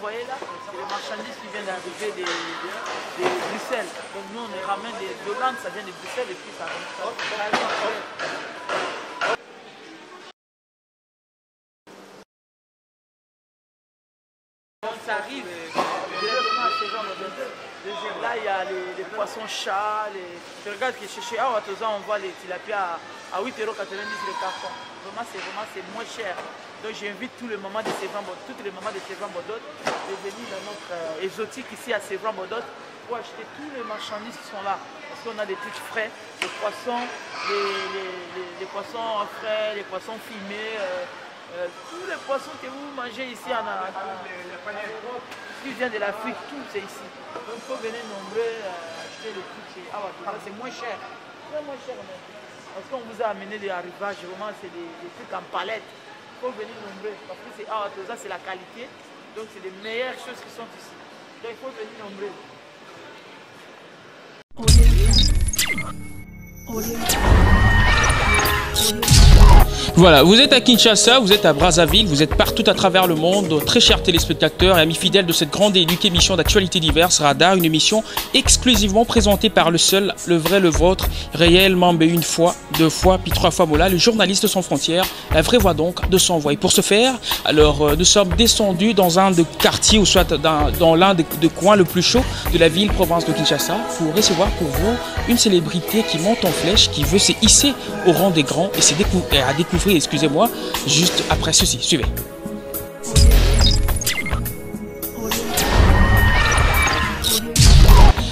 voyez là, c'est les marchandises qui viennent d'arriver de Bruxelles. Donc nous on les ramène d'Hollande, ça vient de Bruxelles et puis ça ramène. Ça arrive directement à ces gens. Là, il y a les poissons chats. Je regarde que chez Awatoza, on voit les tilapia à 8,90 € le carton. Vraiment, c'est moins cher. Donc, j'invite tous les mamans de Sévran Bodot, toutes les mamans de Sévran Bodot, de venir dans notre exotique ici à Sévran Bodot pour acheter tous les marchandises qui sont là. Parce qu'on a des trucs frais, les poissons, les poissons frais, les poissons fumés. Tous les poissons que vous mangez ici en Europe, qui vient de l'Afrique, tout c'est ici. Donc il faut venir nombreux acheter les trucs chez Awatoza, c'est moins cher. C'est moins cher même. Parce qu'on vous a amené des arrivages, vraiment c'est des trucs en palette. Il faut venir nombreux. Parce que c'est Awatoza, c'est la qualité. Donc c'est les meilleures choses qui sont ici. Donc il faut venir nombreux. Voilà, vous êtes à Kinshasa, vous êtes à Brazzaville, vous êtes partout à travers le monde, très chers téléspectateurs et amis fidèles de cette grande et unique émission d'actualité diverse, Radar, une émission exclusivement présentée par le seul, le vrai, le vôtre, réellement, mais une fois, deux fois, puis trois fois, voilà, le journaliste sans frontières, la vraie voix donc de son voix. Et pour ce faire, alors nous sommes descendus dans un des quartiers ou soit dans l'un des coins le plus chaud de la ville, province de Kinshasa, pour recevoir pour vous une célébrité qui monte en flèche, qui veut se hisser au rang des grands et à découvrir, excusez-moi, juste après ceci. Suivez.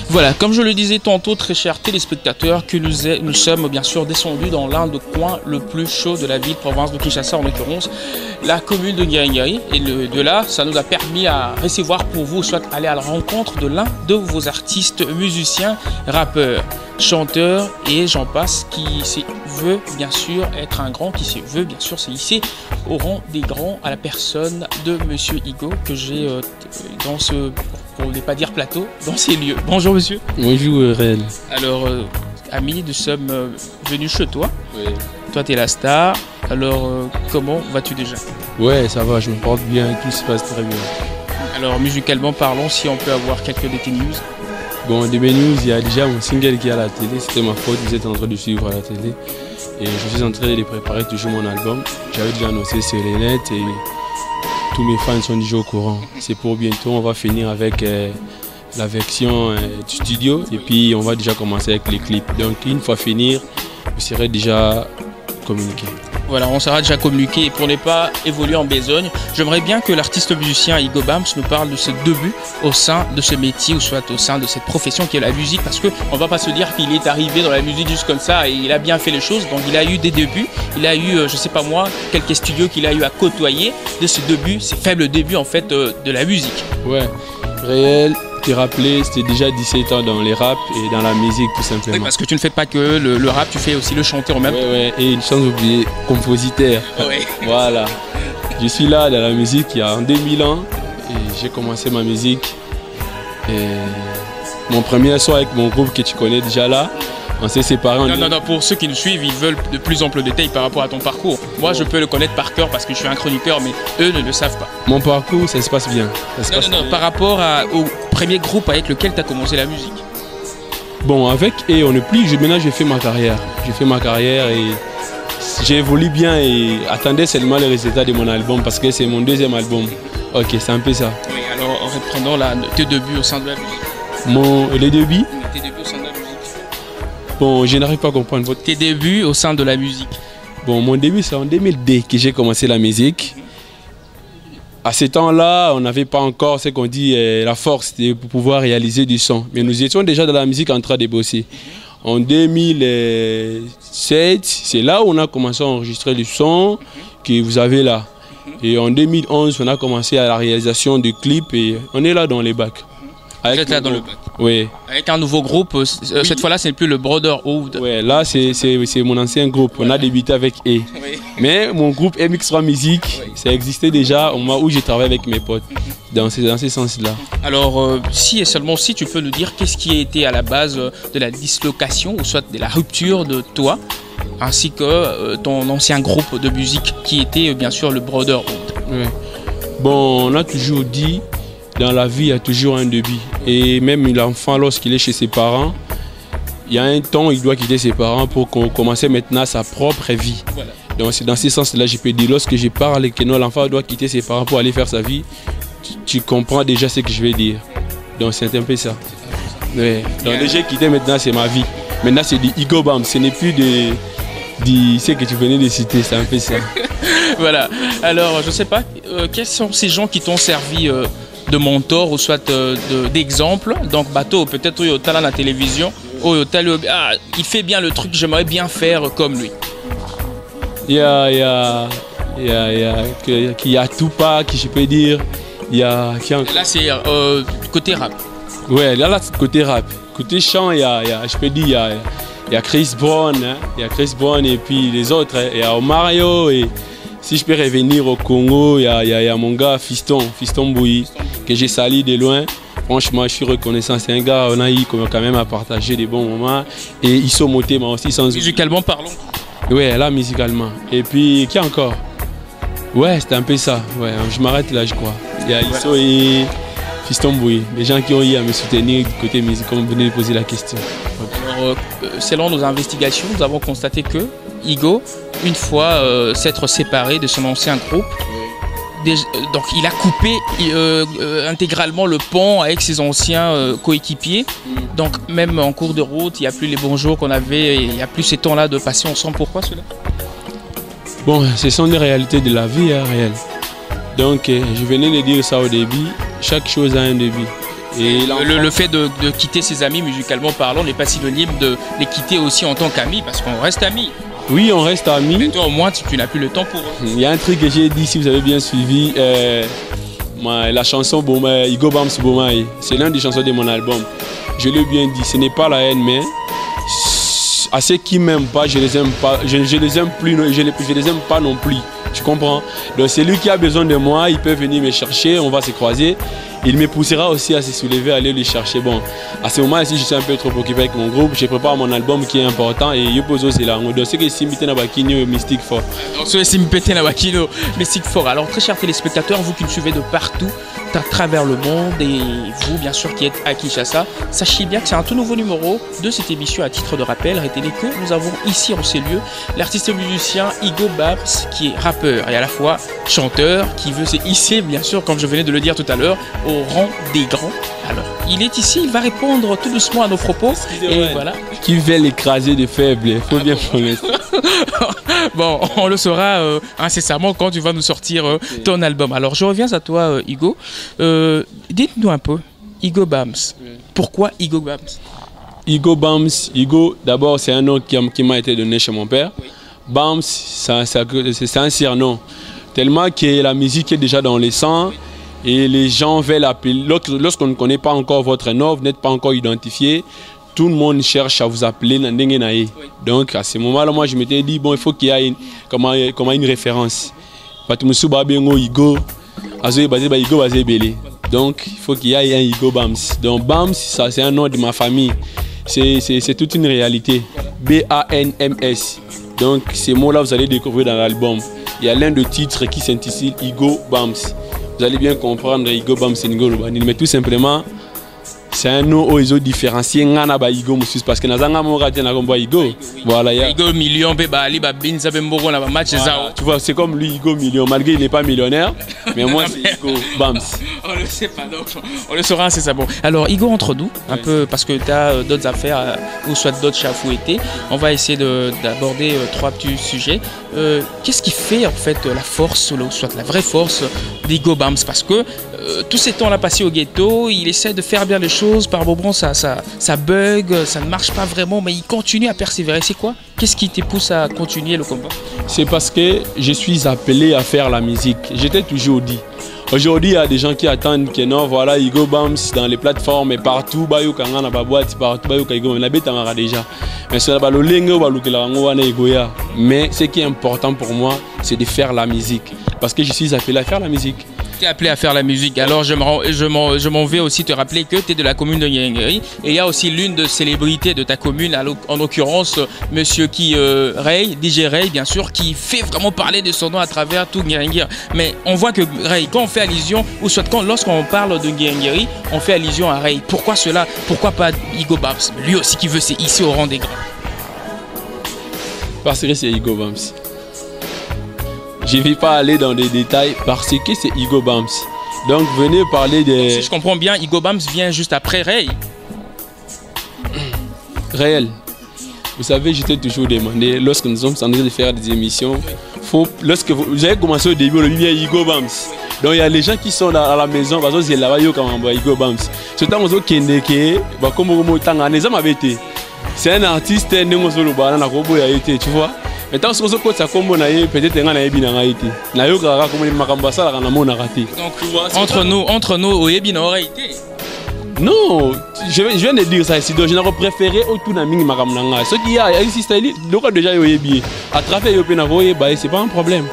Voilà, comme je le disais tantôt, très chers téléspectateurs, que nous sommes bien sûr descendus dans l'un des coins le plus chaud de la ville, province de Kinshasa, en l'occurrence, la commune de Ngari. Et de là, ça nous a permis à recevoir pour vous, soit aller à la rencontre de l'un de vos artistes, musiciens, rappeurs, chanteurs et j'en passe, qui se veut bien sûr être un grand, qui se veut bien sûr se hisser au rang des grands, à la personne de Monsieur Igo, que j'ai dans ce... pour ne pas dire plateau, dans ces lieux. Bonjour monsieur. Bonjour Réel. Alors, ami, nous sommes venus chez toi. Oui. Toi, tu es la star. Alors, comment vas-tu déjà? Ouais, ça va, je me porte bien, tout se passe très bien. Alors, musicalement parlons, si on peut avoir quelques de tes news. Bon, de mes news, il y a déjà mon single qui est à la télé. C'était ma faute, vous êtes en train de suivre à la télé. Et je suis en train de préparer toujours mon album. J'avais déjà annoncé sur les net et tous mes fans sont déjà au courant. C'est pour bientôt, on va finir avec la version du studio et puis on va déjà commencer avec les clips. Donc une fois finir, vous serez déjà communiqué. Voilà, on sera déjà communiqué. Et pour ne pas évoluer en besogne, j'aimerais bien que l'artiste musicien Igo Bams nous parle de ses débuts au sein de ce métier ou soit au sein de cette profession qui est la musique, parce qu'on ne va pas se dire qu'il est arrivé dans la musique juste comme ça et il a bien fait les choses. Donc il a eu des débuts, il a eu, je ne sais pas moi, quelques studios qu'il a eu à côtoyer de ses débuts, ses faibles débuts en fait de la musique. Ouais, Réel. Te rappeler, c'était déjà 17 ans dans les rap et dans la musique tout simplement. Oui, parce que tu ne fais pas que le rap, tu fais aussi le chanteur en même temps. Ouais, et sans oublier compositeur. Ouais. Voilà. Je suis là dans la musique il y a 2000 ans et j'ai commencé ma musique. Et mon premier son avec mon groupe que tu connais déjà là, on s'est séparés. Non, pour ceux qui nous suivent, ils veulent de plus amples détails par rapport à ton parcours. Moi, je peux le connaître par cœur parce que je suis un chroniqueur, mais eux ne le savent pas. Mon parcours, ça se passe bien. Non, par rapport au premier groupe avec lequel tu as commencé la musique. Bon, avec et on ne plus, maintenant j'ai fait ma carrière. J'ai fait ma carrière et j'ai évolué bien et attendais seulement les résultats de mon album parce que c'est mon deuxième album. Ok, c'est un peu ça. Oui, alors reprenons tes débuts au sein de la musique. Les débuts? Tes débuts au sein de la musique. Bon, je n'arrive pas à comprendre votre... Tes débuts au sein de la musique. Bon, mon début, c'est en 2002 que j'ai commencé la musique. À ce temps-là, on n'avait pas encore ce qu'on dit la force pour pouvoir réaliser du son. Mais nous étions déjà dans la musique en train de bosser. En 2007, c'est là où on a commencé à enregistrer le son que vous avez là. Et en 2011, on a commencé à la réalisation de clips et on est là dans les bacs. Vous êtes là dans le bac. Oui. Avec un nouveau groupe, cette fois-là, ce n'est plus le Brotherhood. Oui, là, c'est mon ancien groupe. On a débuté avec E. Oui. Mais mon groupe MX3 Musique, ça existait déjà au moment où j'ai travaillé avec mes potes, dans ce sens-là. Alors, si et seulement si tu peux nous dire qu'est-ce qui a été à la base de la dislocation ou soit de la rupture de toi, ainsi que ton ancien groupe de musique qui était bien sûr le Brotherhood. Oui. Bon, on a toujours dit dans la vie, il y a toujours un début. Et même l'enfant, lorsqu'il est chez ses parents, il y a un temps où il doit quitter ses parents pour commencer maintenant sa propre vie. Voilà. Donc c'est dans ce sens-là, je peux dire, lorsque je parle que l'enfant doit quitter ses parents pour aller faire sa vie, tu comprends déjà ce que je vais dire. Donc c'est un peu ça. Ouais. Donc déjà quitter maintenant, c'est ma vie. Maintenant c'est du Igo Bams, ce n'est plus de ce que tu venais de citer, c'est un peu ça. Voilà. Alors je sais pas, quels sont ces gens qui t'ont servi de mentor ou soit d'exemple? Donc bateau, peut-être au talent à la télévision, il fait bien le truc, j'aimerais bien faire comme lui. Il y a Tupac, qui je peux dire. Il y a là c'est côté rap. Ouais, là c'est côté rap. Côté chant, je peux dire, il y a Chris Brown, hein. Il y a Chris Brown et puis les autres, hein. Il y a Mario et si je peux revenir au Congo, il y a mon gars Fiston Bouilly, que j'ai sali de loin. Franchement, je suis reconnaissant. C'est un gars, on a eu quand même à partager des bons moments. Et ils sont motés, moi aussi, sans... Musicalement parlons. Ouais, là, musicalement. Et puis, qui encore? Ouais, c'était un peu ça. Ouais, je m'arrête là, je crois. Il y a Isso et Fiston Bouilly, les gens qui ont eu à me soutenir du côté musique, comme vous venez de poser la question. Alors, selon nos investigations, nous avons constaté que Igo, une fois s'être séparé de son ancien groupe, donc il a coupé intégralement le pont avec ses anciens coéquipiers. Donc même en cours de route, il n'y a plus les bons jours qu'on avait, il n'y a plus ces temps-là de passer ensemble. Pourquoi cela? Bon, ce sont des réalités de la vie réelle. Donc je venais de dire ça au début, chaque chose a un début. Et le fait de quitter ses amis musicalement parlant n'est pas synonyme de les quitter aussi en tant qu'amis, parce qu'on reste amis. Oui, on reste amis. Mais toi, au moins, tu n'as plus le temps pour eux. Il y a un truc que j'ai dit, si vous avez bien suivi, la chanson Igo Bams Bomaï, c'est l'une des chansons de mon album. Je l'ai bien dit, ce n'est pas la haine, mais à ceux qui ne m'aiment pas, je les aime pas. Je les aime plus, je les aime pas non plus. Tu comprends? Donc c'est lui qui a besoin de moi, il peut venir me chercher, on va se croiser. Il me poussera aussi à se soulever, à aller le chercher. Bon, à ce moment-ci, je suis un peu trop occupé avec mon groupe. Je prépare mon album qui est important et je pose aussi là. Donc c'est que Simbité Nabakino Mystic Fort. Donc c'est Simbité Nabakino Mystic Fort. Alors très chers téléspectateurs, vous qui nous suivez de partout à travers le monde et vous bien sûr qui êtes à Kinshasa, sachez bien que c'est un tout nouveau numéro de cette émission. À titre de rappel, retenez que nous avons ici en ces lieux l'artiste musicien Igo Bams qui est rappeur et à la fois chanteur qui veut se hisser bien sûr, comme je venais de le dire tout à l'heure, au rang des grands. Alors, il est ici, il va répondre tout doucement à nos propos. Et voilà. Qui veut l'écraser de faible, il faut bien connaître. Bon, on le saura incessamment quand tu vas nous sortir ton album. Alors, je reviens à toi, Igo. Dites-nous un peu, Igo Bams. Pourquoi Igo Bams? Igo Bams, Igo, d'abord, c'est un nom qui m'a été donné chez mon père. Oui. Bams, c'est un surnom. Tellement que la musique est déjà dans les sangs. Oui. Et les gens veulent appeler, lorsqu'on ne connaît pas encore votre nom, vous n'êtes pas encore identifié, tout le monde cherche à vous appeler Nandenge Nae. Donc à ce moment-là, moi je m'étais dit, bon, il faut qu'il y ait une référence. Igo, donc il faut qu'il y ait un Igo Bams. Donc Bams, ça c'est un nom de ma famille. C'est toute une réalité. B-A-N-M-S. Donc ces mots-là, vous allez découvrir dans l'album. Il y a l'un des titres qui s'intitule Igo Bams. Vous allez bien comprendre Igo Bams et Igo Lobanil, mais tout simplement, c'est un nom où ils ont différencié Ngana ba Igo Moussus parce que Nazanga Morati na komba Igo. Voilà, Igo million be ba ali ba binza be mboko na ba match ça. Tu vois, c'est comme lui Igo million malgré il n'est pas millionnaire, mais moi c'est Igo Bams. On le sait pas donc on le saura, c'est ça. Bon. Alors Igo, entre nous un peu parce que tu as d'autres affaires ou soit d'autres chats fouettés. On va essayer d'aborder trois petits sujets. Qu'est-ce qui fait en fait la force ou soit la vraie force d'Igo Bams? Parce que tous ces temps-là passés au ghetto, il essaie de faire bien les choses, par moments ça bug, ça ne marche pas vraiment, mais il continue à persévérer. C'est quoi? Qu'est-ce qui te pousse à continuer le combat? C'est parce que je suis appelé à faire la musique. J'étais toujours dit. Aujourd'hui, il y a des gens qui attendent que non, voilà, Igo Bams dans les plateformes et partout, Bayou Kangana Baboat, partout, Bayou Kaigo, on habite déjà. Mais ce qui est important pour moi, c'est de faire la musique. Parce que je suis appelé à faire la musique. Tu es appelé à faire la musique. Alors je m'en vais aussi te rappeler que tu es de la commune de Ngengeri. Et il y a aussi l'une de célébrités de ta commune, en l'occurrence Monsieur Ray, DJ Ray bien sûr, qui fait vraiment parler de son nom à travers tout Ngengeri. Mais on voit que Ray, quand on fait allusion, ou soit lorsqu'on parle de Ngengeri, on fait allusion à Ray. Pourquoi cela? Pourquoi pas Igo Bams? Lui aussi qui veut, c'est ici au rang des grands. Parce que c'est Igo Bams. Je ne vais pas aller dans des détails parce que c'est Igo Bams. Donc venez parler des... Si je comprends bien, Igo Bams vient juste après Ray. Réel. Vous savez, je t'ai toujours demandé, lorsque nous sommes en train de faire des émissions, lorsque vous avez commencé au début, le lien Igo Bams. Donc il y a les gens qui sont à la maison, parce que c'est là-bas, Igo Bams. Ce temps où vous avez c'est un artiste, tu vois. Maintenant, si vous avez peut-être entre nous, au Yébina aurait été. Non, je viens de dire ça ici. Donc, je n'aurais préféré au tout n'ami makamnanga. Ce qui a existé, donc déjà yoyebi. À travers yopena yoyeba, c'est pas un problème.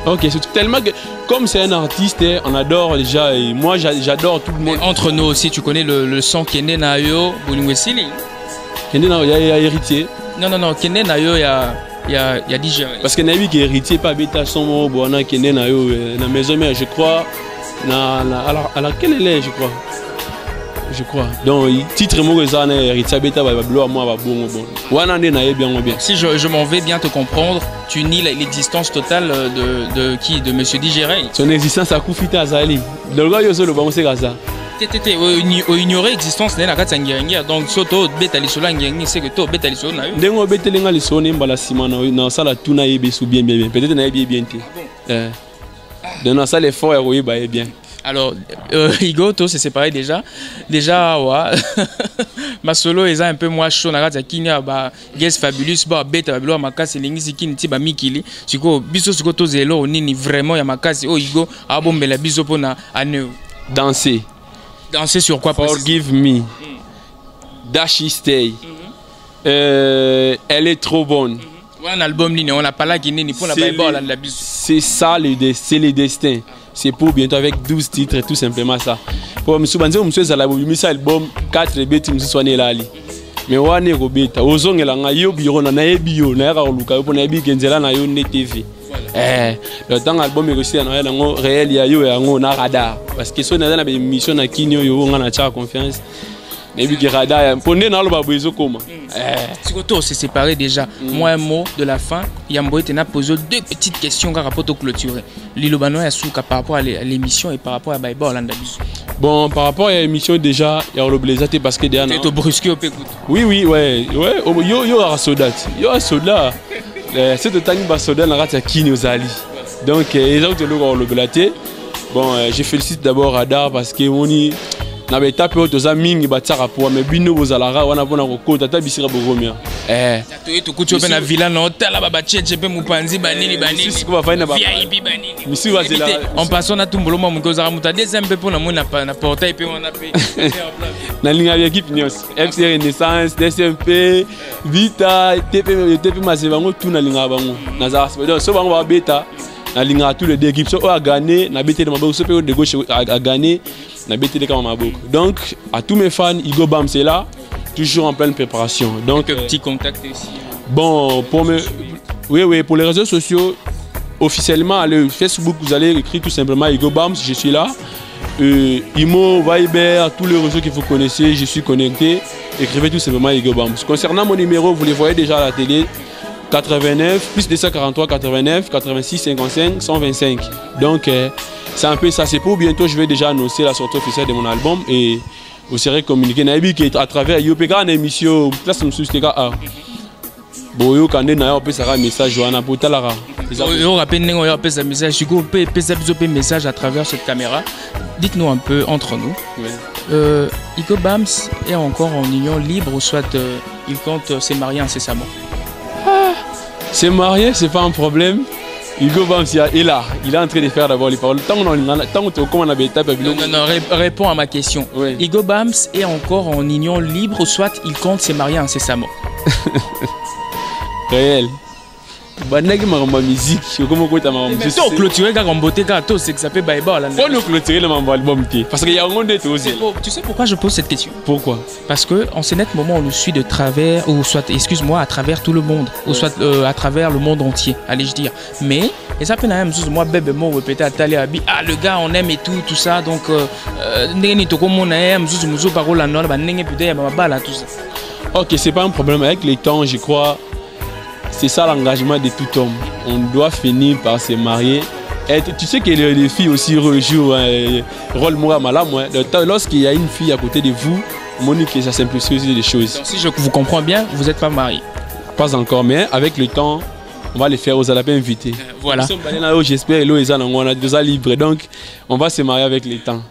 Ok, c'est tellement que comme c'est un artiste, on adore déjà. Et moi, j'adore tout le monde. Mais entre nous aussi, tu connais le son Kende Nayo, Boulingwesili. Kende Nayo, il y a héritier. Non, Kende Nayo, il y a DJ. Parce que Nabi qui est héritier, pas bêta, son mot, bon, Kende Nayo, la maison mère, je crois. À laquelle elle est, je crois. Donc, titre Mouzane, héritier bêta, va bloquer moi, va bon. Si je m'en vais bien te comprendre, tu nies l'existence totale de Monsieur DJ Ray. Son existence a coupé à Zali. Le gars, il le bon, c'est ça. Ignorer l'existence de la Ngengeri. Donc, surtout, Betali Sola Ngengeri, c'est que toi, Betali Sola. Dengo Betelenga les sonne, mbala simana, na sala tuna yebe sou bien. Peut-être na yebe bien. Dans la salle effort, yebe bien. Alors, Igo, toi, c'est séparé déjà. Déjà, ouais. Ma solo est un peu moins chaud. On a Guess Fabulous, Beta, Makasi, Lingisi, Tiba Mikili. Siko, Biso, Siko, Zelo, Nini, vraiment, ya Makasi, oh, Igo, Abom, la Biso, Pona, Aneu. Danser. Danser sur quoi? Forgive me. Dashi Stay. Elle est trop bonne. Un album, on n'a pas là qui n'est ni pour la Bible, la Biso. C'est ça, c'est le destin. C'est pour bientôt avec 12 titres, tout simplement ça. Pour M. Banze, M. Zalabo, il a album 4 bêtes, M. Soane Lali. Mais on est robeta. Ozong et la ngayo biro na naebio na yaka luka yo na bi genzela na yo ne TV. Le temps album est aussi na ngo réel ya yo ya ngo na radar parce que so na be mission na kinyo yo nga na cha confiance. Nebi ki radar pone na lo babuzo koma. Sikoto s'est séparé déjà. Moi un mot de la fin, Yamboé tena posé deux petites questions par rapport au clôturé. Lilo Bano ya souka par rapport à l'émission et par rapport à Bible Hollanda Biso. Bon, par rapport à l'émission déjà, il y a le blésate parce que derrière. Tu es brusqué au pécoute. Oui, ouais. Yo a soda. Yo a soda. C'est le temps que soda na rata kini ozali. Donc ils ont le blésate. Bon, je félicite d'abord Radar parce que on y na betape otoza mingi batsaka pour mais bino bozalara wana pona kokota ta bisira bogomia. Tu kutu pe na villa na hôtel ba cheche pe mupanzi banini. Sisi ko ba na VIP banini. Misi wazela. En passant na tumbolo mo mukoza muta deuxième pe pona mona na portail pe on a pe. Na linga équipe nyos. FC Renaissance, DSMP, Vita, TP Masebango tout na linga bango. Na za so bango ba beta na linga tous les deux équipes so a gagné na beta de maboko so pe de gauche a gagné. Donc, à tous mes fans, Igo Bams est là, toujours en pleine préparation. Donc, petit contact ici. Bon, pour les réseaux sociaux, officiellement, le Facebook, vous allez écrire tout simplement Igo Bams, je suis là. Imo, Viber, tous les réseaux que vous connaissez, je suis connecté. Écrivez tout simplement Igo Bams. Concernant mon numéro, vous les voyez déjà à la télé. 89, plus 243, 89, 86, 55, 125. Donc, c'est un peu ça. C'est pour bientôt, je vais déjà annoncer la sortie officielle de mon album et vous serez communiqué. À travers YOPK, une émission, place de Boyo Kande na yo pesa message wana potalara. Yo rappelle ngo pesa message, je go pesa message à travers cette caméra. Dites-nous un peu entre nous. Igo Bams est encore en union libre ou soit il compte se marier incessamment? Se marier, c'est pas un problème. Igo Bams est là, il est en train de faire d'abord les paroles. Tant qu'on a étape. Non, réponds à ma question. Oui. Igo Bams est encore en union libre ou soit il compte se marier incessamment? Réel. Banaki ma musique, comment quoi ta ma musique. Mais toi clôturer quand on beauté quand c'est que ça peut baïba là. Faut nous clôturer le mon album parce qu'il y a un monde de aussi. Tu sais pourquoi je pose cette question? Pourquoi? Parce que en ce net moment on nous suit de travers ou soit excuse-moi à travers tout le monde ou soit à travers le monde entier, allez-je dire. Mais et ça peut même moi bébé moi peut-être le gars on aime et tout ça donc ndeni to comme on aime muzo parole là non ba ndenge peut-être ba bala tout ça. OK, c'est pas un problème avec le temps, je crois. C'est ça l'engagement de tout homme. On doit finir par se marier. Et tu sais que les filles aussi rejouent un rôle malade. Lorsqu'il y a une fille à côté de vous, Monique, ça simplifie aussi les choses. Donc, si je vous comprends bien, vous n'êtes pas marié? Pas encore, mais avec le temps, on va les faire aux alapins invités. Voilà. J'espère que on a déjà libre. Donc, on va se marier avec le temps.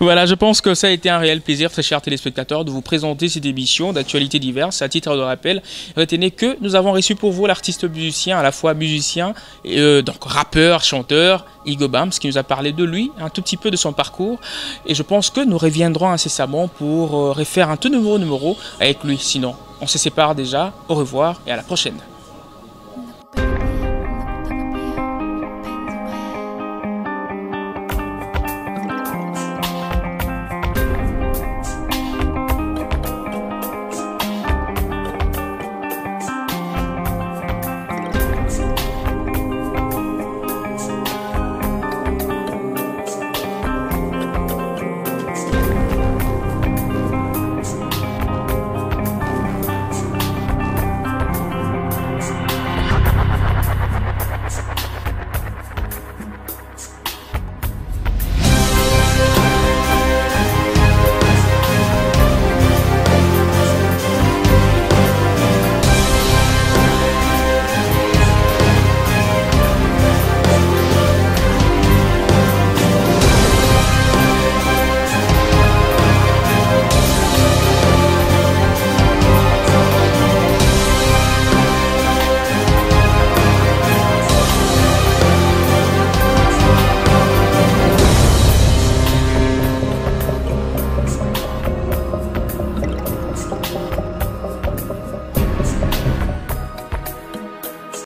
Voilà, je pense que ça a été un réel plaisir, très chers téléspectateurs, de vous présenter cette émission d'actualités diverses. À titre de rappel, retenez que nous avons reçu pour vous l'artiste musicien, à la fois musicien, donc rappeur, chanteur, Igo Bams, qui nous a parlé de lui, un tout petit peu de son parcours. Et je pense que nous reviendrons incessamment pour refaire un tout nouveau numéro avec lui. Sinon, on se sépare déjà. Au revoir et à la prochaine.